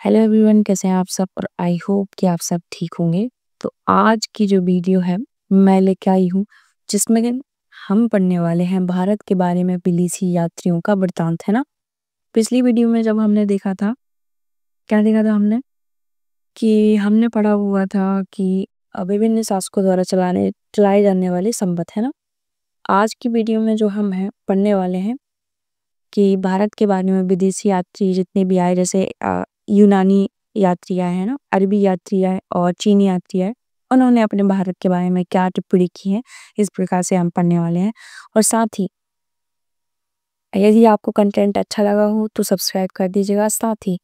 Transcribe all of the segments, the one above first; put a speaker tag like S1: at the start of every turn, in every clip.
S1: Hello everyone, कैसे हैं आप सब। और आई होप कि आप सब ठीक होंगे। तो आज की जो वीडियो है मैं लेके आई हूँ, जिसमें हम पढ़ने वाले हैं भारत के बारे में विदेशी यात्रियों का वृत्तांत, है ना। पिछली वीडियो में जब हमने देखा था, क्या देखा था हमने कि हमने पढ़ा हुआ था कि विभिन्न शासकों द्वारा चलाए जाने वाले संबंध, है ना। आज की वीडियो में जो हम हैं पढ़ने वाले हैं कि भारत के बारे में विदेशी यात्री जितने भी आए, जैसे यूनानी यात्री आए हैं ना, अरबी यात्री आए और चीनी यात्री आए, उन्होंने अपने भारत के बारे में क्या टिप्पणी की है, इस प्रकार से हम पढ़ने वाले हैं। और साथ ही यदि आपको कंटेंट अच्छा लगा हो तो सब्सक्राइब कर दीजिएगा। साथ ही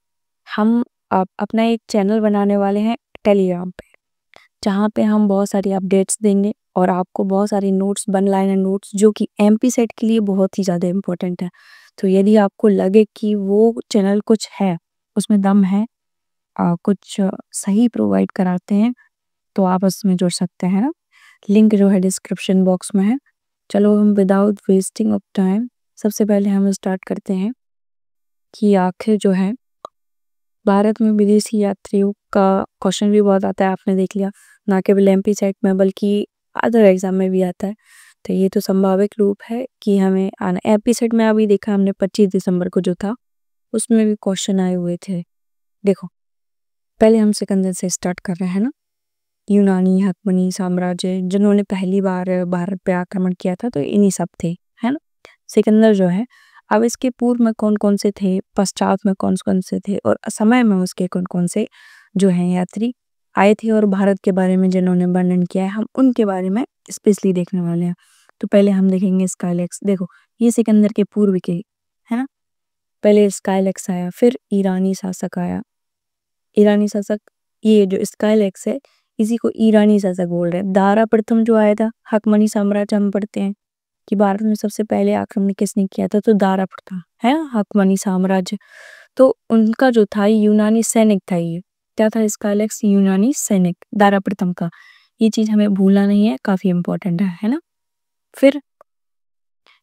S1: हम अपना एक चैनल बनाने वाले हैं टेलीग्राम पे, जहाँ पे हम बहुत सारी अपडेट्स देंगे और आपको बहुत सारी नोट्स, वन लाइनर नोट्स, जो कि एमपी सेट के लिए बहुत ही ज़्यादा इम्पोर्टेंट है। तो यदि आपको लगे कि वो चैनल कुछ है, उसमें दम है, कुछ सही प्रोवाइड कराते हैं, तो आप उसमें जुड़ सकते हैं ना। लिंक जो है डिस्क्रिप्शन बॉक्स में है। चलो हम विदाउट वेस्टिंग ऑफ टाइम सबसे पहले हम स्टार्ट करते हैं कि आखिर जो है भारत में विदेशी यात्रियों का क्वेश्चन भी बहुत आता है, आपने देख लिया, ना केवल एमपी सेट में बल्कि अदर एग्जाम में भी आता है। तो ये तो संभाविक रूप है कि हमें आना। एमपी सेट में अभी देखा हमने 25 दिसंबर को जो था, उसमें भी क्वेश्चन आए हुए थे। देखो, पहले हम सिकंदर से स्टार्ट कर रहे हैं ना। यूनानी हकमनी साम्राज्य जिन्होंने पहली बार भारत पे आक्रमण किया था, तो इन्हीं सब थे, है ना। सिकंदर जो है, अब इसके पूर्व में कौन कौन से थे, पश्चात में कौन कौन से थे, और समय में उसके कौन कौन से जो हैं यात्री आए थे, और भारत के बारे में जिन्होंने वर्णन किया है, हम उनके बारे में स्पेशली देखने वाले हैं। तो पहले हम देखेंगे स्काइलेक्स। देखो, ये सिकंदर के पूर्व के, है ना। पहले स्काइलेक्स आया, फिर ईरानी शासक आया। ईरानी शासक, ये जो स्काइलेक्स है, इसी को ईरानी शासक बोल रहे हैं। दारा प्रथम जो आया था, हकमनी साम्राज्य हम पढ़ते हैं कि भारत में सबसे पहले आक्रमण किसने किया था, तो दारा प्रथम, है ना, हकमनी साम्राज्य। तो उनका जो था यूनानी सैनिक था। ये क्या था, स्काइलेक्स यूनानी सैनिक दारा प्रथम का। ये चीज हमें भूलना नहीं है, काफी इंपॉर्टेंट है ना। फिर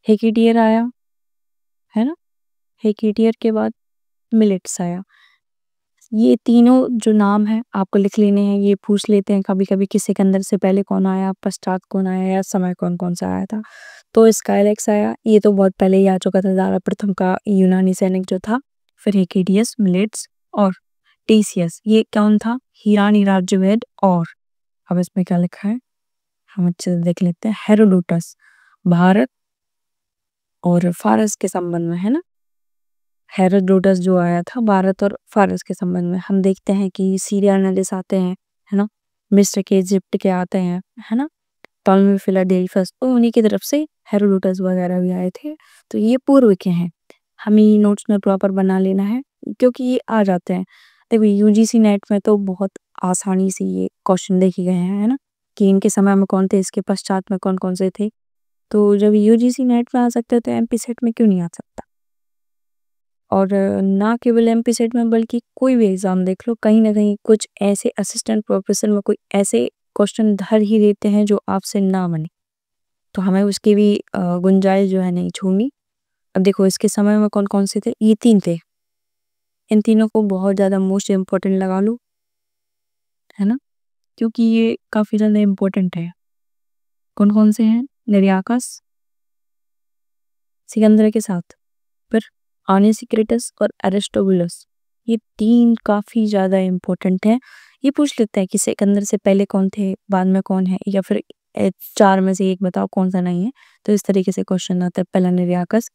S1: हेकेटियर आया, है ना। हेकेटियर के बाद मिलिट्स आया। ये तीनों जो नाम है आपको लिख लेने हैं। ये पूछ लेते हैं कभी कभी कि सिकंदर से पहले कौन आया, पश्चात कौन आया, या समय कौन कौन सा आया था। तो स्काइलेक्स आया, ये तो बहुत पहले ही आ चुका था, दारा प्रथम का यूनानी सैनिक जो था। फिर हेकेडियस, मिलेट्स और टीसियस, ये कौन था, ईरानी राज्यवेद। और अब इसमें क्या लिखा है हम अच्छे से देख लेते हैं। हेरोडोटस, भारत और फारस के संबंध में, है ना। हेरोडोटस जो आया था भारत और फारस के संबंध में। हम देखते हैं कि सीरिया नरेस आते हैं, है ना, मिस्र के, इजिप्ट के आते हैं, है ना, टॉलमी फिलाडेल्फस, तो उन्हीं की तरफ से हेरोडोटस वगैरह भी आए थे। तो ये पूर्व के हैं, हमें नोट्स में प्रॉपर बना लेना है, क्योंकि ये आ जाते हैं। देखो, यूजीसी नेट में तो बहुत आसानी से ये क्वेश्चन देखे गए हैं, है ना, कि इनके समय में कौन थे, इसके पश्चात में कौन कौन से थे। तो जब यूजीसी नेट में आ सकते हैं, तो एमपी सेट में क्यों नहीं आ सकता। और ना केवल एमपी सेट में बल्कि कोई भी एग्जाम देख लो, कहीं ना कहीं कुछ ऐसे असिस्टेंट प्रोफेसर में कोई ऐसे क्वेश्चन धर ही देते हैं जो आपसे ना बने। तो हमें उसकी भी गुंजाइश जो है नहीं छोड़नी। अब देखो, इसके समय में कौन कौन से थे, ये तीन थे। इन तीनों को बहुत ज्यादा मोस्ट इम्पोर्टेंट लगा लो, है ना, क्योंकि ये काफी ज्यादा इम्पोर्टेंट है। कौन कौन से हैं, निरियाकस सिकंदर के साथ, फिर आनेसिक्रेटस और अरिस्टोबुलस, ये तीन काफी ज्यादा इम्पोर्टेंट हैं। ये पूछ लेते हैं कि सिकंदर से पहले कौन थे, बाद में कौन है, या फिर चार में से एक बताओ कौन सा नहीं है। तो इस तरीके से क्वेश्चन आता है। पहला निरियाकस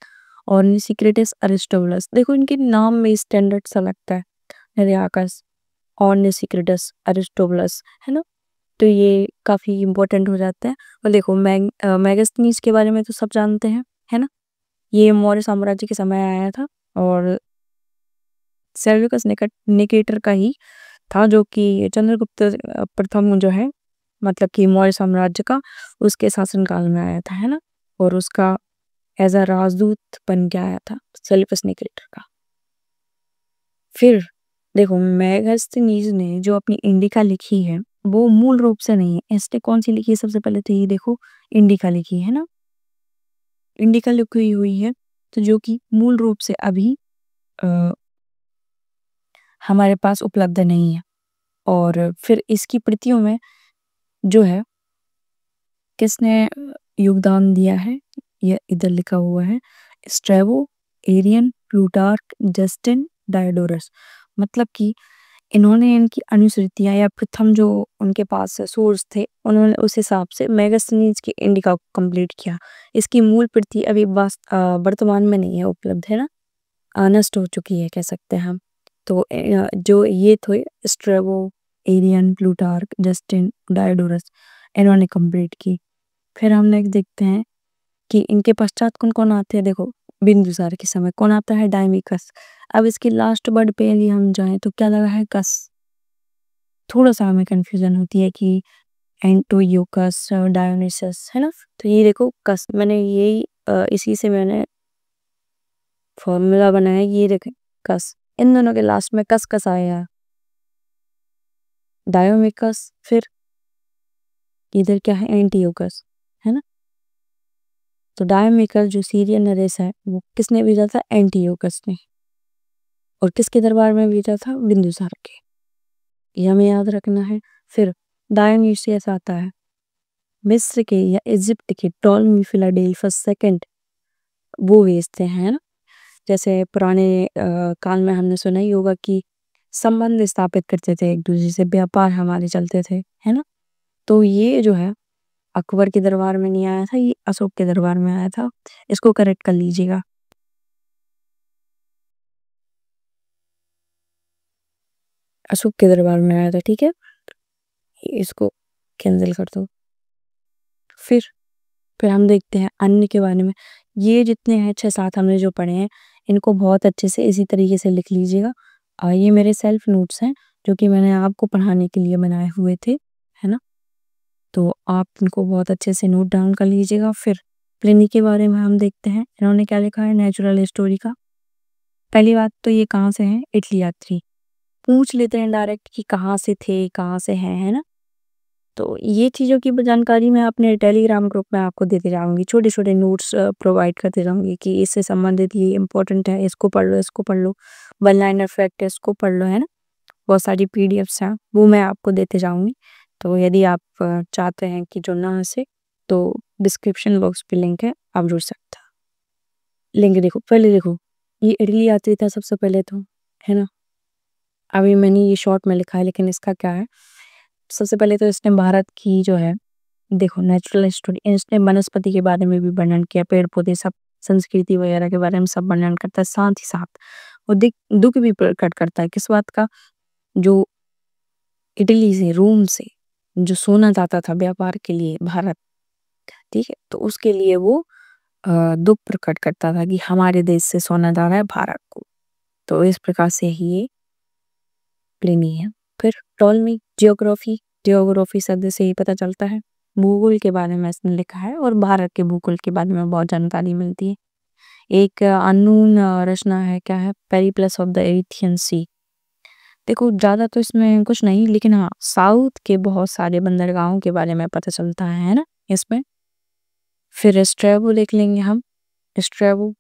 S1: और निसिक्रेटस, अरिस्टोबुलस। देखो, इनके नाम में स्टैंडर्ड सा लगता है, निरियाकस और निसिक्रेटस, अरिस्टोबुलस, है ना। तो ये काफी इंपॉर्टेंट हो जाता है। और देखो, मैगस्थनीज के बारे में तो सब जानते हैं, है ना। ये मौर्य साम्राज्य के समय आया था, और सेल्यूकस निकेटर का ही था, जो कि चंद्रगुप्त प्रथम जो है, मतलब कि मौर्य साम्राज्य का, उसके शासनकाल में आया था, है ना। और उसका एज अ राजदूत बन के आया था, सेल्यूकस निकेटर का। फिर देखो, मैगस्थनीज ने जो अपनी इंडिका लिखी है, वो मूल रूप से नहीं है। इसने कौन सी लिखी है सबसे पहले, तो ये देखो, इंडिका लिखी है ना, इंडिका लिखी हुई है। तो जो कि मूल रूप से अभी हमारे पास उपलब्ध नहीं है। और फिर इसकी प्रतियों में जो है किसने योगदान दिया है, ये इधर लिखा हुआ है, स्ट्रैबो, एरियन, प्लूटार्क, जस्टिन, डायोडोरस। मतलब कि इन्होंने इनकी अनुश्रुतियाँ या प्रथम जो उनके पास सोर्स थे, उन्होंने उस हिसाब से मेगास्थनीज की इंडिका को कंप्लीट किया। इसकी मूल प्रति अभी वर्तमान में नहीं है उपलब्ध, है ना, नष्ट हो चुकी है कह सकते हैं हम। तो जो ये थे स्ट्रैबो, एरियन, प्लूटार्क, जस्टिन, डायोडोरस, इन्होंने कंप्लीट की। फिर हम नेक्स्ट देखते हैं कि इनके पश्चात कौन-कौन आते हैं। देखो, बिंदुसार के समय कौन आता है, डायमिकस। अब इसके लास्ट वर्ड पे यदि हम जाएँ तो क्या लगा है, कस। थोड़ा-सा हमें कन्फ्यूज़न होती है कि एंटोयोकस, डायोनिसस, है ना? तो ये देखो कस, मैंने यही इसी से मैंने फ़ॉर्मूला बनाया, ये देखें कस। इन दोनों के लास्ट में कस आया है। डायोमिकस, फिर इधर क्या है, एंटियोकस, है ना? तो डायोमिकस जो सीरियन नरेश है वो किसने भेजा था, एंटियोकस ने। और किसके दरबार में भेजा था, बिंदुसार के। ये हमें याद रखना है। फिर डायोनिसियस आता है, मिस्र के या इजिप्ट के टॉलमी फिलाडेल्फस सेकंड वो भेजते हैं, है ना। जैसे पुराने काल में हमने सुना ही होगा कि संबंध स्थापित करते थे एक दूसरे से, व्यापार हमारे चलते थे, है ना। तो ये जो है अकबर के दरबार में नहीं आया था, ये अशोक के दरबार में आया था। इसको करेक्ट कर लीजिएगा। अशोक के दरबार में आया था, ठीक है। इसको कैंसिल कर दो। फिर हम देखते हैं अन्य के बारे में। ये जितने हैं 6-7 हमने जो पढ़े हैं, इनको बहुत अच्छे से इसी तरीके से लिख लीजिएगा। ये मेरे सेल्फ नोट्स हैं जो कि मैंने आपको पढ़ाने के लिए बनाए हुए थे, है ना। तो आप इनको बहुत अच्छे से नोट डाउन कर लीजिएगा। फिर प्लिनी के बारे में हम देखते हैं, इन्होंने क्या लिखा है, नेचुरल हिस्टोरी का। पहली बात तो ये कहाँ से हैं, इटली यात्री। पूछ लेते हैं डायरेक्ट कि कहाँ से थे, कहाँ से हैं, है ना। तो ये चीज़ों की जानकारी मैं अपने टेलीग्राम ग्रुप में आपको देते जाऊँगी, छोटे-छोटे नोट्स प्रोवाइड करते जाऊँगी कि इससे संबंधित ये इम्पोर्टेंट है, इसको पढ़ लो, इसको पढ़ लो, वन लाइनर फैक्ट है, इसको पढ़ लो, है ना। बहुत सारी पीडीएफ्स हैं, वो मैं आपको देते जाऊँगी। तो यदि आप चाहते हैं कि जुड़ना हमसे, तो डिस्क्रिप्शन बॉक्स पे लिंक है, आप जुड़ सकते हैं। लिंक देखो, पहले देखो, ये इटली यात्री था सबसे पहले तो, है ना। अभी मैंने ये शॉर्ट में लिखा है लेकिन इसका क्या है, सबसे पहले तो इसने भारत की जो है, देखो नेचुरल हिस्टोरी, इसने वनस्पति के बारे में भी वर्णन किया, पेड़-पौधे सब, संस्कृति वगैरह के बारे में सब वर्णन करता है। साथ ही साथ वो दुःख भी प्रकट करता है, किस बात का, जो इटली से, रोम से जो सोना जाता था व्यापार के लिए भारत, ठीक है? तो उसके लिए वो दुःख प्रकट करता था कि हमारे देश से सोना जा रहा है भारत को। तो इस प्रकार से ही ये प्लिनी है। फिर टॉलमी, जियोग्राफी शब्द से ही पता चलता है। भूगोल के बारे में इसने लिखा है और भारत के भूगोल के बारे में बहुत जानकारी मिलती है। एक अननोन रचना है, क्या है, पेरिप्लस ऑफ द एरिथियन सी। देखो ज़्यादा तो इसमें कुछ नहीं, लेकिन हाँ, साउथ के बहुत सारे बंदरगाहों के बारे में पता चलता है ना इसमें। फिर स्ट्रैबो देख लेंगे हम। स्ट्रैबो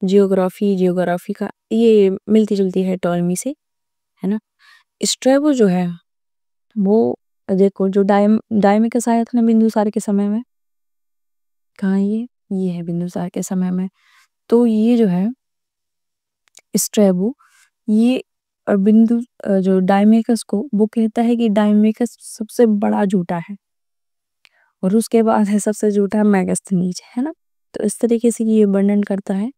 S1: जियोग्राफी का ये मिलती-जुलती है टॉलमी से, है ना। स्ट्रैबो जो है वो, देखो जो डायमिकस आया था ना बिंदुसार के समय में, कहाँ है ये है बिंदुसार के समय में। तो ये जो है स्ट्रैबो, ये जो डायमिकस को वो कहता है कि डायमिकस सबसे बड़ा झूठा है और उसके बाद है सबसे झूठा मेगास्थनीज, है ना। तो इस तरीके से ये वर्णन करता है।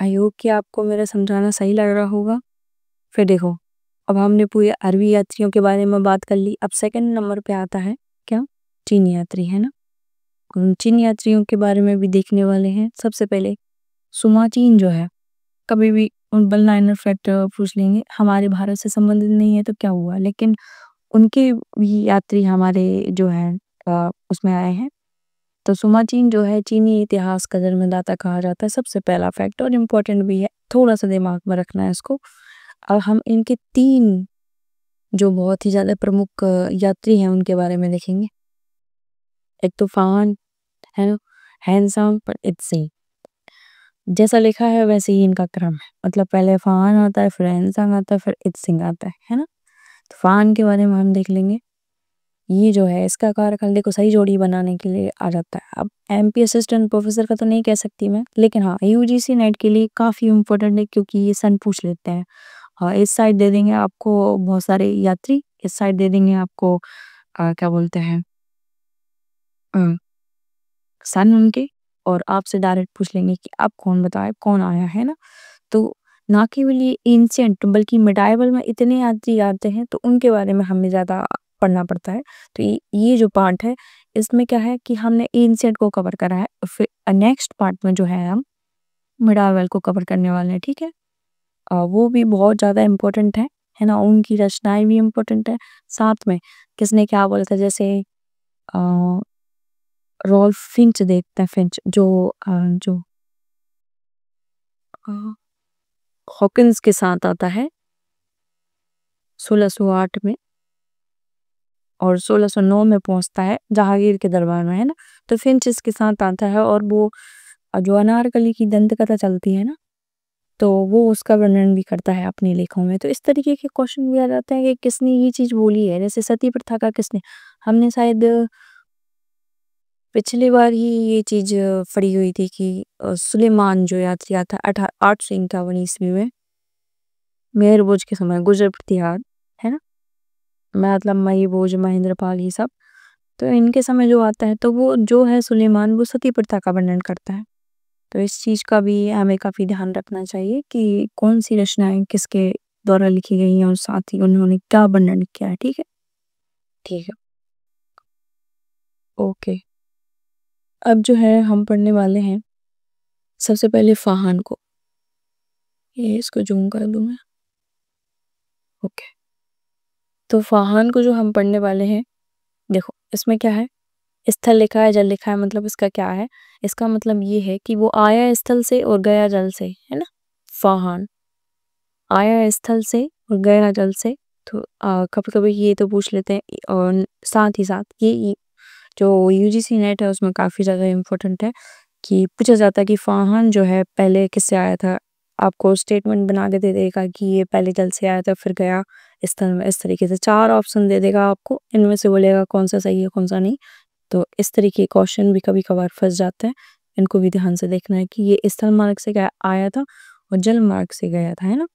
S1: आई होप कि आपको मेरा समझाना सही लग रहा होगा। फिर देखो, अब हमने पूरे अरबी यात्रियों के बारे में बात कर ली। अब सेकंड नंबर पे आता है क्या, चीनी यात्री, है ना। उन चीनी यात्रियों के बारे में भी देखने वाले हैं। सबसे पहले सुमाचीन जो है, कभी भी उन वन लाइनर फैक्ट पूछ लेंगे, हमारे भारत से संबंधित नहीं है तो क्या हुआ, लेकिन उनके भी यात्री हमारे जो है उसमें आए हैं। तो सुमाचीन जो है चीनी इतिहास का जन्मदाता कहा जाता है, सबसे पहला फैक्ट, और इम्पोर्टेंट भी है, थोड़ा सा दिमाग में रखना है इसको। अब हम इनके 3 जो बहुत ही ज़्यादा प्रमुख यात्री हैं उनके बारे में देखेंगे। एक तो फान, है ना, हैंडसम पर इत्सी। जैसा लिखा है वैसे ही इनका क्रम है। मतलब पहले फ़ाहान आता है, फिर हैंसोंग आता है, फिर इत्सिंग आता है ना? तो फ़ाहान के बारे में हम देख लेंगे। ये जो है इसका कार्यकाल देखो सही जोड़ी बनाने के लिए आ जाता है। अब एमपी असिस्टेंट प्रोफेसर का तो नहीं कह सकती मैं, लेकिन हाँ, यूजीसी नेट के लिए काफ़ी इम्पोर्टेंट है क्योंकि ये सन पूछ लेते हैं। इस साइड दे देंगे आपको बहुत सारे यात्री, इस साइड दे देंगे आपको क्या बोलते हैं अ, सन उनके, और आपसे डायरेक्ट पूछ लेंगे कि आप कौन बताए कौन आया, है ना? तो ना केवल ये एंशिएंट बल्कि मिडाइवल में इतने यात्री आते हैं तो उनके बारे में हमें ज़्यादा पढ़ना पड़ता है। तो ये जो पार्ट है इसमें क्या है कि हमने एंशिएंट को कवर करा है। फिर नेक्स्ट पार्ट में जो है हम मिडाइवल को कवर करने वाले हैं, ठीक है? वो भी बहुत ज़्यादा इम्पोर्टेंट है ना? उनकी रचनाएँ भी इम्पोर्टेंट है। साथ में किसने क्या बोला था, जैसे अ, रॉल्फ फिंच देखते हैं, फिंच जो अ, हॉकिंस के साथ आता है 1608 में, और 1609 में पहुँचता है जहांगीर के दरबार में, है ना? तो फिंच इसके साथ आता है, और वो जो अनारकली की दंत कथा चलती है ना, तो वो उसका वर्णन भी करता है अपने लेखों में। तो इस तरीके के क्वेश्चन भी आ जाते हैं कि किसने ये चीज़ बोली है, जैसे सती प्रथा का किसने, हमने शायद पिछली बार ही ये चीज़ पढ़ी हुई थी कि सुलेमान जो यात्री आता है 851 ईस्वी में मेहर भोज के समय गुजर प्रतिहार, है ना? मतलब मई भोज महेंद्रपाल ये सब, तो इनके समय जो आता है तो वो जो है सुलेमान वो सती प्रथा का वर्णन करता है। तो इस चीज़ का भी हमें काफ़ी ध्यान रखना चाहिए कि कौन सी रचनाएँ किसके द्वारा लिखी गई हैं और साथ ही उन्होंने क्या वर्णन किया है, ठीक है? ठीक है, ओके। अब जो है हम पढ़ने वाले हैं सबसे पहले फ़ाहान को। ये इसको ज़ूम कर दूँ मैं? ओके। तो फ़ाहान को जो हम पढ़ने वाले हैं, देखो इसमें क्या है, स्थल लिखा है, जल लिखा है, मतलब इसका क्या है? इसका मतलब ये है कि वो आया स्थल से और गया जल से, है ना? फ़ाहान आया स्थल से और गया जल से। तो कभी-कभी ये तो पूछ लेते हैं और साथ ही साथ ये जो यूजीसी नेट है उसमें काफ़ी ज़्यादा इम्पोर्टेंट है कि पूछा जाता है कि फ़ाहान जो है पहले किससे आया था? आपको स्टेटमेंट बना के दे देगा कि ये पहले जल से आया था फिर गया स्थल में, इस तरीके से 4 ऑप्शन दे देगा आपको, इनमें से बोलेगा कौन-सा सही है, कौन-सा नहीं। तो इस तरीके के क्वेश्चन भी कभी-कभार फँस जाते हैं। इनको भी ध्यान से देखना है कि ये स्थल मार्ग से गया आया था और जल मार्ग से गया था, है ना?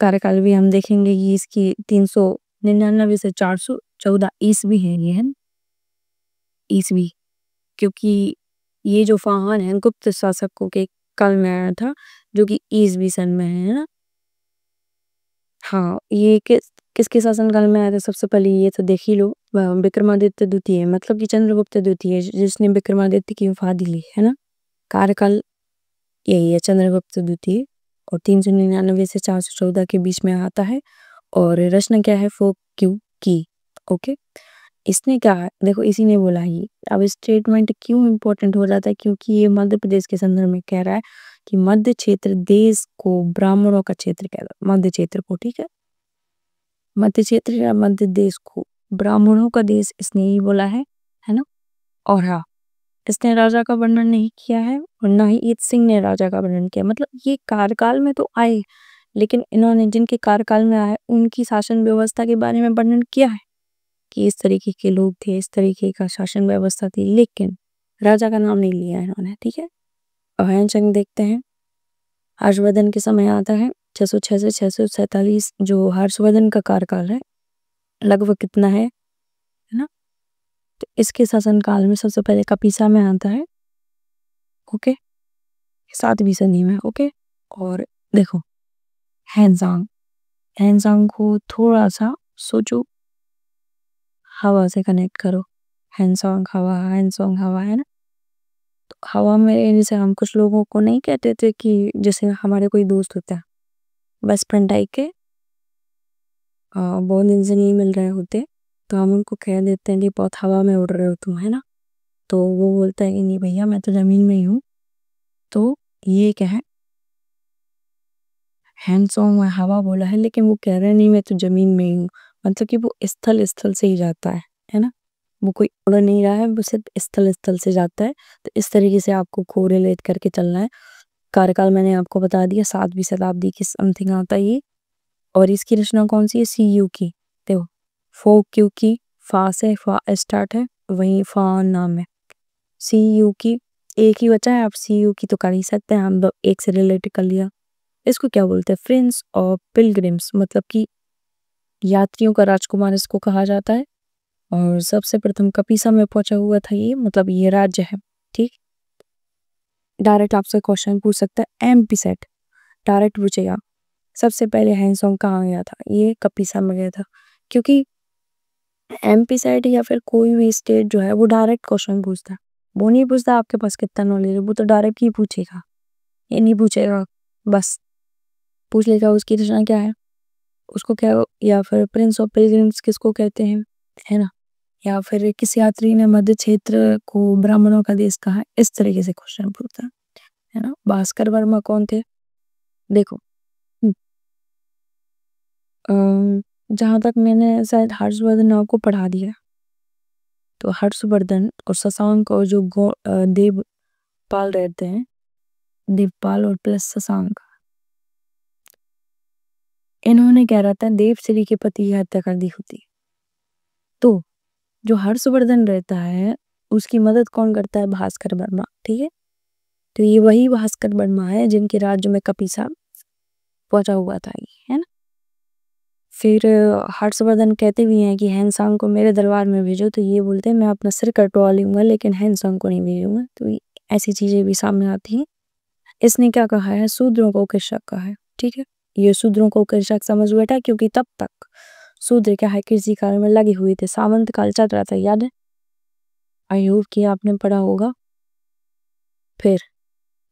S1: कार्यकाल भी हम देखेंगे कि इसकी 399 से 414 ईस्वी है ये, है ना? ईस्वी, क्योंकि ये जो फ़ाहान है गुप्त शासकों के काल में आया था, जो कि ईस्वी सन में है ना? हाँ, ये किसके शासनकाल में आया था सबसे पहले ये तो देख ही लो, विक्रमादित्य द्वितीय, मतलब कि चंद्रगुप्त द्वितीय जिसने विक्रमादित्य की उपाधि ली, है ना? कार्यकाल यही है चंद्रगुप्त द्वितीय, और 399 से 414 के बीच में आता है, और रचना क्या है, फोक क्यों की, ओके। इसने क्या है देखो, इसी ने बोला ही। अब स्टेटमेंट क्यों इम्पोर्टेंट हो जाता है, क्योंकि ये मध्य प्रदेश के संदर्भ में कह रहा है कि मध्य क्षेत्र देश को ब्राह्मणों का क्षेत्र कहता है, मध्य क्षेत्र को, ठीक है? मध्य क्षेत्र या मध्य देश को ब्राह्मणों का देश इसने ही बोला है ना? और हाँ, इसने राजा का वर्णन नहीं किया है और ना ही ईत सिंह ने राजा का वर्णन किया। मतलब ये कार्यकाल में तो आए, लेकिन इन्होंने जिनके कार्यकाल में आए उनकी शासन व्यवस्था के बारे में वर्णन किया है कि इस तरीके के लोग थे, इस तरीके का शासन व्यवस्था थी, लेकिन राजा का नाम नहीं लिया इन्होंने, ठीक है? अभयचंद देखते हैं, हर्षवर्धन के समय आता है 606 से 647, जो हर्षवर्धन का कार्यकाल है लगभग कितना है ना? तो इसके शासनकाल में सबसे पहले कपीसा में आता है, ओके, 7वीं सदी में, ओके। और देखो हैंजांग, हैंजांग को थोड़ा सा सोचो, हवा से कनेक्ट करो, हैंसोंग हवा, है ना? तो हवा में जैसे हम कुछ लोगों को नहीं कहते थे कि जैसे हमारे कोई दोस्त होता है, बेस्ट फ्रेंड टाइप के, बहुत दिन से नहीं मिल रहे होते, तो हम उनको कह देते हैं कि बहुत हवा में उड़ रहे हो तुम, है ना? तो वो बोलता है कि नहीं भैया मैं तो ज़मीन में ही हूँ। तो ये क्या है, हैंड्सऑन में हवा बोला है, लेकिन वो कह रहे हैं नहीं मैं तो ज़मीन में ही हूँ। मतलब कि वो स्थल से ही जाता है ना? वो कोई उड़ नहीं रहा है, वो सिर्फ़ स्थल से जाता है। तो इस तरीके से आपको कोरिलेट करके चलना है। कार्यकाल मैंने आपको बता दिया 7वीं शताब्दी के समथिंग आता है ये। और इसकी रचना कौन सी है? सीयू की। देखो फो क्यू की, फा से, फा स्टार्ट है, वहीं फा नाम है। सीयू की एक ही बचा है, आप सीयू की तो कर ही सकते हैं, हम एक से रिलेटेड कर लिया। इसको क्या बोलते हैं? प्रिंस ऑफ पिलग्रिम्स, मतलब कि यात्रियों का राजकुमार इसको कहा जाता है। और सबसे प्रथम कपीसा में पहुंचा हुआ था ये, मतलब ये राज्य है। ठीक, डायरेक्ट आपसे क्वेश्चन पूछ सकता है, एमपी सेट डायरेक्ट पूछेगा सबसे पहले हैंसोंग कहाँ गया था? ये कपीसा में गया था। क्योंकि एमपी सेट या फिर कोई भी स्टेट जो है वो डायरेक्ट क्वेश्चन पूछता है, वो नहीं पूछता आपके पास कितना नॉलेज है, वो तो डायरेक्ट ही पूछेगा। ये नहीं पूछेगा बस पूछ लेगा उसकी रचना क्या है, उसको क्या, या फिर प्रिंस ऑफ पिलग्रिम्स किसको कहते हैं, है ना, या फिर किस यात्री ने मध्य क्षेत्र को ब्राह्मणों का देश कहा। इस तरीके से क्वेश्चन पूछता है ना। भास्कर वर्मा कौन थे? देखो जहाँ तक मैंने शायद हर्षवर्धन आपको पढ़ा दिया, तो हर्षवर्धन और शशांक और जो देवपाल रहते हैं, देवपाल और प्लस शशांक, इन्होंने क्या रहता है, देवश्री के पति की हत्या कर दी होती है। तो जो हर्षवर्धन रहता है उसकी मदद कौन करता है? भास्कर वर्मा। ठीक है, तो ये वही भास्कर वर्मा है जिनके राज्य में कपीसा पहुंचा हुआ था ये, है ना। फिर हर्षवर्धन कहते भी हैं कि हैंसांग को मेरे दरबार में भेजो, तो ये बोलते हैं मैं अपना सिर कटवा लूंगा लेकिन हैंसांग को नहीं भेजूंगा। तो ऐसी चीजें भी सामने आती हैं। इसने क्या कहा है? शूद्रों को कृषक कहा है। ठीक है, ये शूद्रों को कृषक समझ बैठा क्योंकि तब तक शूद्र क्या है, कृषि कार्य में लगे हुए थे, सामंत काल चल रहा था, याद है? आई होप कि आपने पढ़ा होगा। फिर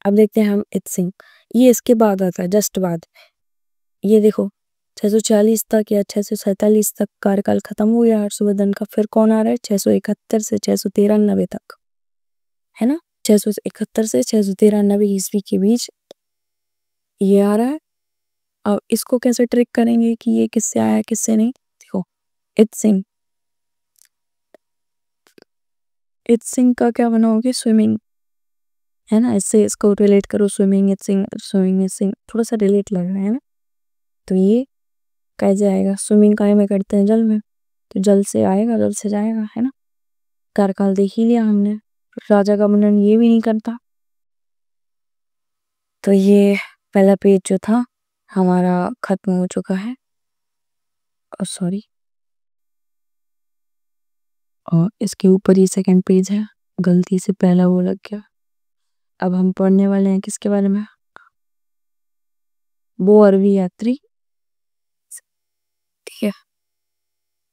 S1: अब देखते हैं हम इत्सिंग, ये इसके बाद आता है, जस्ट बाद। ये देखो 640 तक या 647 तक कार्यकाल खत्म हो गया हर्षवर्धन का। फिर कौन आ रहा है? 671 से 693 तक, है ना। 671 से 693 ईस्वी के बीच ये आ रहा है। अब इसको कैसे ट्रिक करेंगे कि ये किससे आया किससे नहीं? देखो इत्सिंग, इत्सिंग का क्या बनाओगे? स्विमिंग, है ना, इससे इसको रिलेट करो, स्विमिंग इत्सिंग, स्विमिंग इत्सिंग थोड़ा सा रिलेट लग रहा है ना। तो ये कैसे आएगा? स्विमिंग काय में करते हैं? जल में, तो जल से आएगा, जल से जाएगा, है ना। कार्यकाल देख ही लिया हमने, राजा का वर्णन ये भी नहीं करता। तो ये पहला पेज जो था हमारा खत्म हो चुका है। सॉरी, और इसके ऊपर ही सेकंड पेज है, गलती से पहला वो लग गया। अब हम पढ़ने वाले हैं किसके बारे में? वो अरबी यात्री। ठीक है,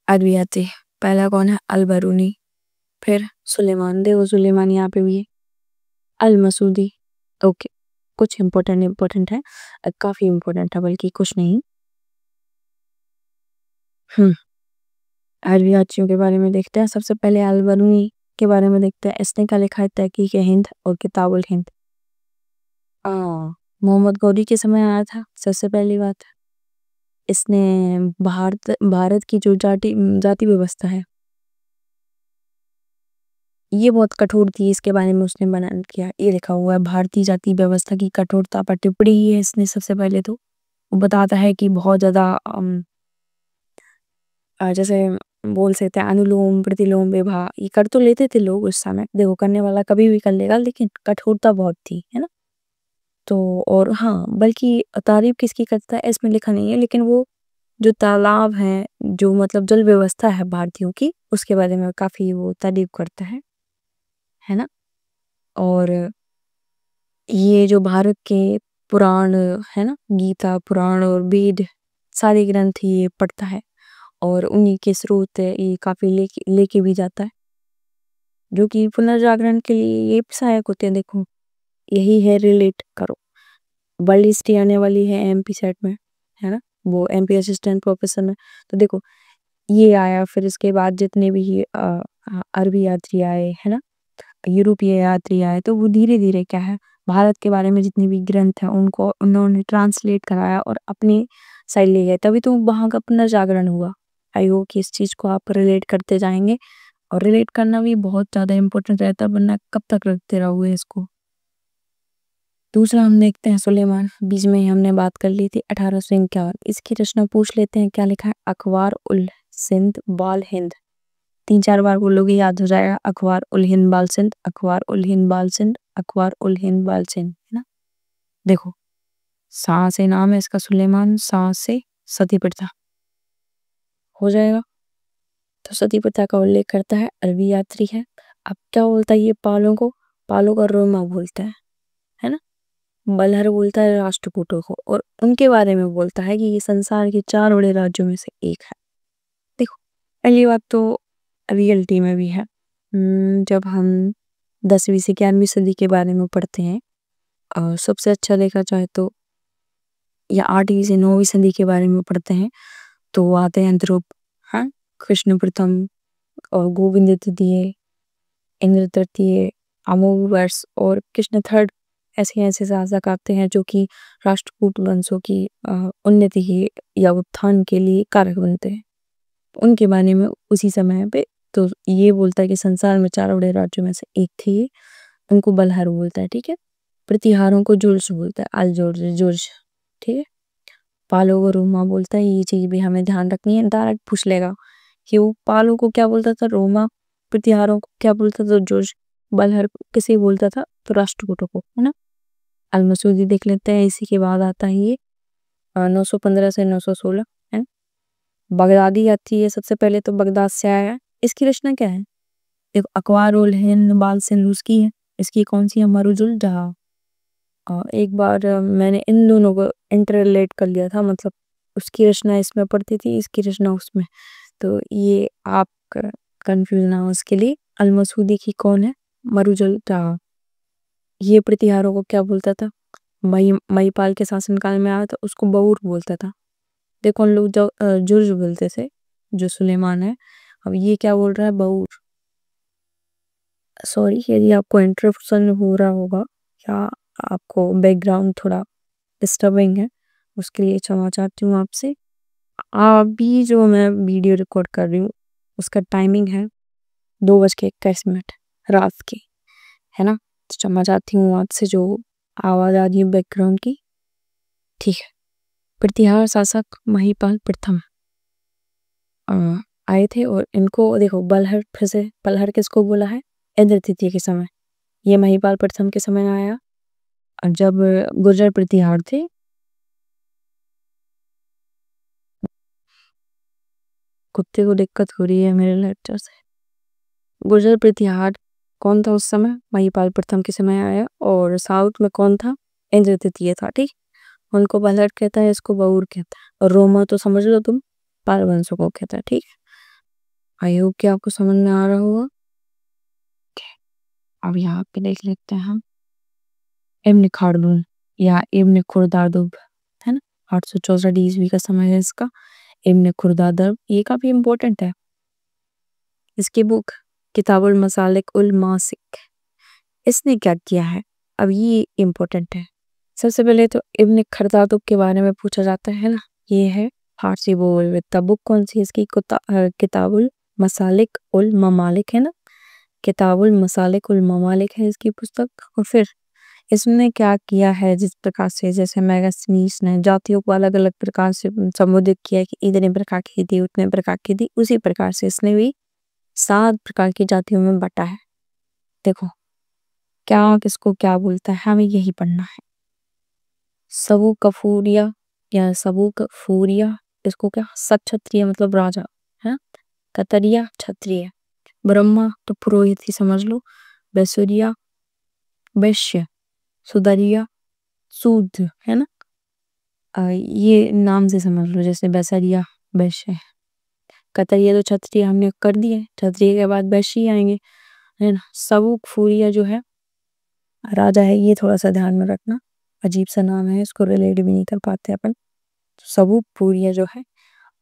S1: अरबी यात्री पहला कौन है? अल बरूनी। फिर सुलेमान, देखो सुलेमान यहाँ पे भी है। अल मसूदी। ओके, कुछ इम्पोर्टेंट है, काफी इम्पोर्टेंट है, बल्कि कुछ नहीं। अरबी यात्रियों के बारे में देखते हैं। सबसे पहले अल बरूनी के बारे में देखते हैं। इसने क्या लिखा है? तहकीक हिंद और किताबुल हिंद। मोहम्मद गौरी के समय आया था, सबसे पहली बात। इसने भारत भारत की जो जाति व्यवस्था है ये बहुत कठोर थी, इसके बारे में उसने बयान किया। ये लिखा हुआ है, भारतीय जाति व्यवस्था की कठोरता पर टिप्पणी ही है इसने सबसे पहले। तो वो बताता है कि बहुत ज्यादा जैसे बोल सकते हैं अनुलोम प्रतिलोम विवाह ये कर तो लेते थे लोग उस समय, देखो करने वाला कभी भी कर लेगा, लेकिन कठोरता बहुत थी, है ना। तो और हाँ, बल्कि तारीफ किसकी करता है इसमें लिखा नहीं है, लेकिन वो जो तालाब है, जो मतलब जल व्यवस्था है भारतीयों की, उसके बारे में काफी वो तारीफ करता है ना। और ये जो भारत के पुराण है ना, गीता पुराण और वेद सारे ग्रंथ ये पढ़ता है और उन्हीं के स्रोत ये काफी लेके भी जाता है, जो कि पुनर्जागरण के लिए ये भी सहायक होते हैं। देखो यही है, रिलेट करो। वर्ल्ड हिस्ट्री आने वाली है एमपी सेट में, है ना, वो एमपी असिस्टेंट प्रोफेसर में। तो देखो ये आया, फिर इसके बाद जितने भी अरबी यात्री आए, है ना, यूरोपीय यात्री आए, तो वो धीरे धीरे क्या है, भारत के बारे में जितने भी ग्रंथ हैं उनको उन्होंने ट्रांसलेट कराया और अपनी साइड ले गए, तभी तो वहाँ का पुनर्जागरण हुआ। आई होप कि इस चीज को आप रिलेट करते जाएंगे, और रिलेट करना भी बहुत ज्यादा इम्पोर्टेंट रहता है, वरना कब तक रखते रहोगे इसको। दूसरा हम देखते हैं सुलेमान, बीच में ही हमने बात कर ली थी 1851। इसकी रचना पूछ लेते हैं, क्या लिखा है? अखबार उल सिंध बाल हिंद। 3-4 बार बोलोगे याद हो जाएगा। अखबार उल हिंद बाल सिंध, अखबार उल हिंद बाल सिंध, अखबार उल हिंद बाल सिंध, है ना। देखो, सा से नाम है इसका सुलेमान, सा से सती प्रथा हो जाएगा। तो सती प्रथा का उल्लेख करता है, अरबी यात्री है। अब क्या बोलता है ये पालों को? पालों का रोमा बोलता है ना। बलहर बोलता है राष्ट्रकूटों को, और उनके बारे में बोलता है कि ये संसार के 4 बड़े राज्यों में से एक है। देखो, पहली बात तो रियलिटी में भी है। जब हम 10वीं से 11वीं सदी के बारे में पढ़ते हैं, सबसे अच्छा देखा जाए तो, या 8वीं से 9वीं सदी के बारे में पढ़ते हैं, तो वो आते हैं ध्रुव, हाँ, कृष्ण प्रथम और गोविंद तृतीय, इंद्र तृतीय, अमोघवर्ष और कृष्ण थर्ड। ऐसे ऐसे शासक आते हैं जो कि राष्ट्रकूट वंशों की उन्नति के या उत्थान के लिए कारक बनते हैं। उनके बारे में उसी समय पे तो ये बोलता है कि संसार में 4 बड़े राज्यों में से एक थे ये। उनको बलहार बोलता है, ठीक है। प्रतिहारों को जुर्ज बोलता है, अल जुर्ज, जुर्ज, ठीक है। पालो को रोमा बोलता है। ये चीज भी हमें ध्यान रखनी है, डायरेक्ट पूछ लेगा कि वो पालो को क्या बोलता था? रोमा। प्रतिहारों को क्या बोलता था? जुर्ज। बलहर किसे बोलता था? तो राष्ट्रकूटों को, है ना। अल मसूदी देख लेते हैं, इसी के बाद आता है ये 915 से 916, है। बगदादी आती है सबसे पहले, तो बगदाद से आया है। इसकी रचना क्या है? देखो, अखबार उल हिंद बाल सिंध उसकी है। इसकी कौन सी है? मरुजुल जहा। एक बार मैंने इन दोनों को इंटरलेट कर लिया था, मतलब उसकी रचना इसमें पढ़ती थी, इसकी रचना उसमें। तो ये आप कंफ्यूज ना हो उसके लिए। अल मसूदी की कौन है? मरुजुल जहा। ये प्रतिहारों को क्या बोलता था? महिपाल के शासनकाल में आया था, उसको बऊर बोलता था। देखो, उन लोग जो जुर्ज बोलते थे, जो सुलेमान है। अब ये क्या बोल रहा है? बऊर। सॉरी यदि आपको इंटरप्शन हो रहा होगा या आपको बैकग्राउंड थोड़ा डिस्टर्बिंग है, उसके लिए क्षमा चाहती हूँ आपसे। अभी जो मैं वीडियो रिकॉर्ड कर रही हूँ उसका टाइमिंग है 2:21 रात के, है ना। तो क्षमा चाहती हूँ आपसे जो आवाज़ आ रही है बैकग्राउंड की, ठीक है। प्रतिहार शासक महिपाल प्रथम आए थे, और इनको देखो, बलहर, फिर से बलहर किसको बोला है? इंद्र तृतीय के समय। ये महिपाल प्रथम के समय आया, और जब गुर्जर प्रतिहार थे। कुत्ते को दिक्कत हो रही है मेरे लेक्चर से। गुर्जर प्रतिहार कौन था उस समय? महिपाल प्रथम के समय आया, और साउथ में कौन था? इंद्र तृतीय था, ठीक। उनको बलहर कहता है, इसको बऊर कहता है, और रोमा तो समझ लो तुम, पाल वंशों को कहता है, ठीक है। आई होप कि आपको समझ में आ रहा होगा। अब यहाँ पे देख लेते हैं हम इब्न खालदून या इब्न खुर्दादुब, है ना। 864 ईस्वी का समय है इसका। इब्न खुर्दादुब ये काफी इम्पोर्टेंट है। इसकी बुक किताबुल मसालिक उल मासिक, इसने क्या किया है? अब ये इम्पोर्टेंट है। सबसे पहले तो इब्न खुर्दादुब के बारे में पूछा जाता है ना। ये है फारसी बोल बुक कौन सी है इसकी? किताबुल मसालिक उल ममालिक, है ना। किताबुल मसालिक उल ममालिक है इसकी पुस्तक। और फिर इसने क्या किया है, जिस प्रकार से जैसे मैगस्नीस ने जातियों को अलग अलग प्रकार से संबोधित किया कि इतने प्रकार की थी, उतने प्रकार की थी, उसी प्रकार से इसने भी 7 प्रकार की जातियों में बटा है। देखो, क्या किसको क्या बोलता है, हमें यही पढ़ना है। सबू कफूरिया या सबू कफूरिया, इसको क्या? सक्षत्रिय मतलब राजा, है। कतरिया क्षत्रिय, ब्रह्मा तो पुरोहित ही समझ लो, बैसुरिया वैश्य, सुदरिया शूद्र, है ना। ये नाम से समझ लो, जैसे बैसरिया वैश्य, कतरिया तो क्षत्रिय हमने कर दिए, क्षत्रिय के बाद वैश्य आएंगे, है ना। सबूक फूरिया जो है राजा है, ये थोड़ा सा ध्यान में रखना, अजीब सा नाम है, इसको रिलेट भी नहीं कर पाते अपन। सबूक फूरिया जो है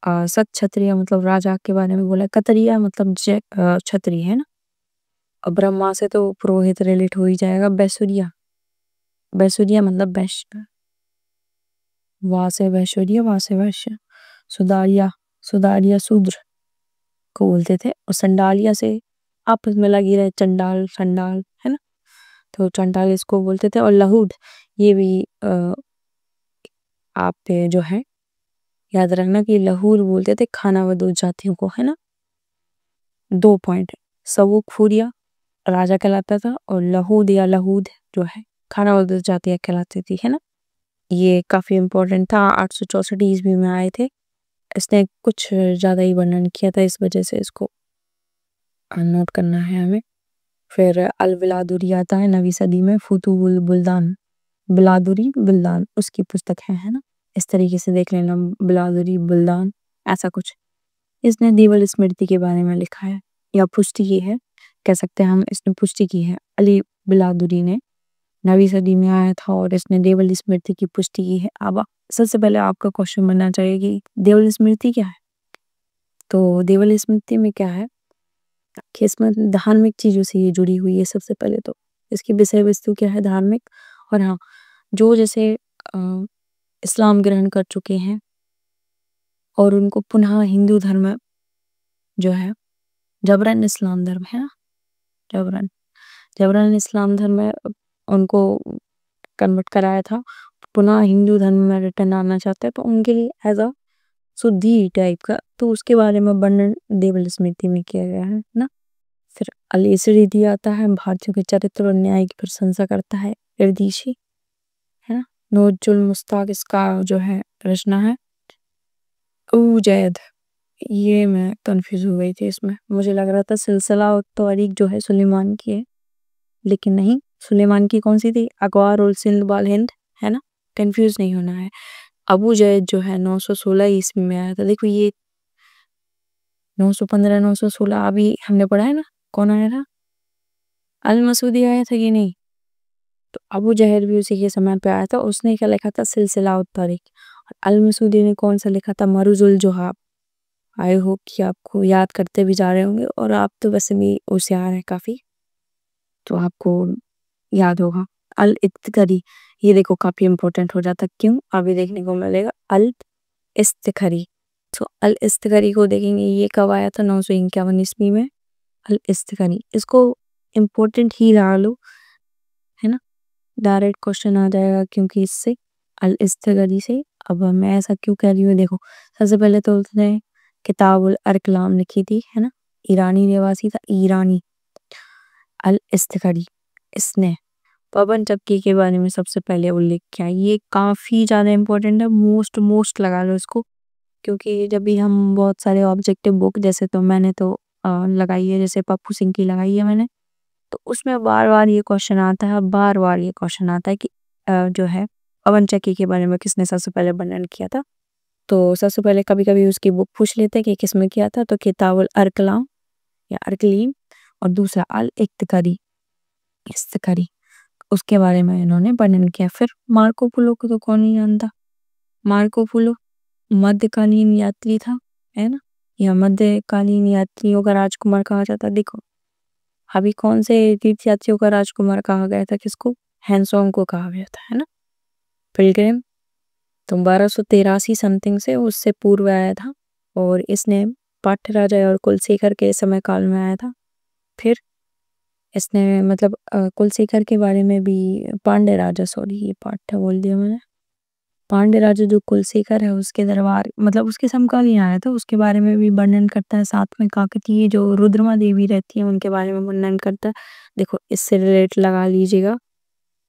S1: सत क्षत्रिय मतलब राजा के बारे में बोला। कतरिया मतलब क्षत्रिय, है ना। और ब्रह्मा से तो पुरोहित रिलेट हो ही जाएगा। बैसुरिया, बैसुरिया मतलब वैश्य, वहां से वैश्वर्य, वहां से वैश्य। सुदारिया, सुदारिया शूद्र को बोलते थे। और संडालिया से आपस में लगी रहे, चंडाल संडाल, है ना। तो चंडाल इसको बोलते थे। और लहूद, ये भी आप जो है याद रखना कि लहूर बोलते थे खानाबदोश जातियों को, है ना। 2 पॉइंट है। सवुक फूरिया राजा कहलाता था और लहूद या लहूद जो है खानाबदोश जातियाँ कहलाती थी, है ना। ये काफ़ी इम्पोर्टेंट था, 864 ईस्वी में आए थे। इसने कुछ ज़्यादा ही वर्णन किया था, इस वजह से इसको नोट करना है हमें। फिर अल बिलादुरी आता है 9वीं सदी में, फुतुहुल बुल्दान, बिलादुरी बुल्दान उसकी पुस्तक है ना। इस तरीके से देख लेना, बिलादुरी बुल्दान ऐसा कुछ। इसने देवल स्मृति के बारे में लिखा है या पुष्टि की है, कह सकते हैं हम, इसने पुष्टि की है। अली बिलादुरी ने 9वीं सदी में आया था और इसने देवल स्मृति की पुष्टि की है। अब सबसे पहले आपका क्वेश्चन बनना चाहिए कि देवल स्मृति क्या है। तो देवल स्मृति में क्या है कि इसमें धार्मिक चीज़ों से ये जुड़ी हुई है। सबसे पहले तो इसकी विषय वस्तु क्या है, धार्मिक। और हाँ, जो जैसे इस्लाम ग्रहण कर चुके हैं और उनको पुनः हिंदू धर्म जो है, जबरन इस्लाम धर्म है ना, जबरन जबरन इस्लाम धर्म में उनको कन्वर्ट कराया था, पुनः हिंदू धर्म में रिटर्न आना चाहते हैं, तो उनके लिए एज अ शुद्धि टाइप का, तो उसके बारे में वर्णन देवल स्मृति में किया गया है ना। फिर अल इसरीदी आता है, भारतीयों के चरित्र और न्याय की प्रशंसा करता है, इरदीशी, है ना। नोजुल मुस्ताक इसका जो है रचना है। उजैद, ये मैं कंफ्यूज हो गई थी इसमें, मुझे लग रहा था सिलसिला और तारीख जो है सुलेमान की है, लेकिन नहीं, सुलेमान की कौन सी थी, अखबार और सिंध बाल हिंद, है ना। कंफ्यूज नहीं होना है। अबू जैद जो है 916 ईस्वी में आया था। देखो ये 915 916 अभी हमने पढ़ा है ना, कौन आया था, अल मसूदी आया था कि नहीं। तो अबू जहल भी उसी के समय पे आया था, उसने क्या लिखा था, सिलसिला और तारीख। और अल मसूदी ने कौन सा लिखा था, मरुजुल जोहाब। आई होप कि आपको याद करते भी जा रहे होंगे, और आप तो वैसे भी होशियार हैं काफ़ी, तो आपको याद होगा। अल इत्तकरी, ये देखो काफ़ी इंपॉर्टेंट हो जाता, क्यों अभी देखने को मिलेगा। अल इस्तिखरी, तो अल इस्तिखरी को देखेंगे, ये कब आया था, 951 ईस्वी में। अल इस्तिखरी, इसको इम्पोर्टेंट ही लगा लो, है ना, डायरेक्ट क्वेश्चन आ जाएगा, क्योंकि इससे अल इस्तिखरी से। अब मैं ऐसा क्यों कह रही हूँ, देखो सबसे पहले तो उसने किताबुल अरकलाम लिखी थी, है ना, ईरानी निवासी था, ईरानी। अल इस्तिखरी, इसने पवन चक्की के बारे में सबसे पहले उल्लेख किया। ये काफ़ी ज़्यादा इम्पोर्टेंट है, मोस्ट मोस्ट लगा लो इसको, क्योंकि जब भी हम बहुत सारे ऑब्जेक्टिव बुक, जैसे तो मैंने तो लगाई है, जैसे पप्पू सिंह की लगाई है मैंने, तो उसमें बार बार ये क्वेश्चन आता है, बार बार ये क्वेश्चन आता है कि जो है पवन चक्की के बारे में किसने सबसे पहले वर्णन किया था। तो सबसे पहले कभी कभी उसकी बुक पूछ लेते हैं कि किसमें किया था, तो किताबुल अरकलाम या अरकलीम, और दूसरा अल इख्तिकारी, इख्तिकारी, उसके बारे में इन्होंने वर्णन किया। फिर मार्को पोलो को तो कौन नहीं जानता, मार्को पोलो मध्यकालीन यात्री था, है ना, या मध्यकालीन यात्रियों का राजकुमार कहा जाता। देखो अभी कौन से तीर्थ यात्रियों का राजकुमार कहा गया था, किसको, हैंसोंग को कहा गया था, है ना। पिलग्रिम तो 1283 समथिंग से उससे पूर्व आया था, और इसने पाठ्य राजा और कुलशेखर के समय काल में आया था। फिर इसने मतलब कुलशेखर के बारे में भी, पांड्य राजा, सॉरी ये पाठ्य बोल दिया मैंने, पांड्य राजा जो कुलशेखर है उसके दरबार मतलब उसके समकालीन आया था, उसके बारे में भी वर्णन करता है। साथ में काकतीय जो रुद्रमा देवी रहती है उनके बारे में वर्णन करता है। देखो इससे रिलेट लगा लीजिएगा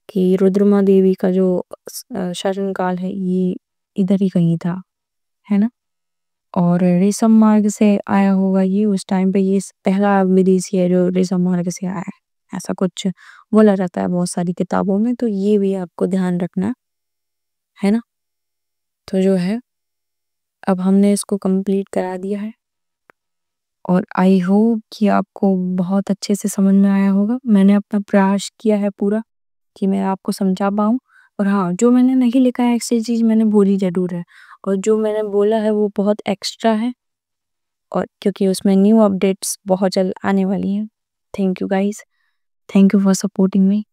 S1: कि रुद्रमा देवी का जो शासन काल है ये इधर ही कहीं था, है ना। और रेशम मार्ग से आया होगा ये, उस टाइम पे ये पहला विदेशी है जो रेशम मार्ग से आया है, ऐसा कुछ बोला जाता है बहुत सारी किताबों में, तो ये भी आपको ध्यान रखना है ना। तो जो है अब हमने इसको कंप्लीट करा दिया है, और आई होप कि आपको बहुत अच्छे से समझ में आया होगा। मैंने अपना प्रयास किया है पूरा कि मैं आपको समझा पाऊँ, और हाँ जो मैंने नहीं लिखा है ऐसी चीज़ मैंने बोली ज़रूर है, और जो मैंने बोला है वो बहुत एक्स्ट्रा है, और क्योंकि उसमें न्यू अपडेट्स बहुत जल्द आने वाली हैं। Thank you guys, thank you for supporting me.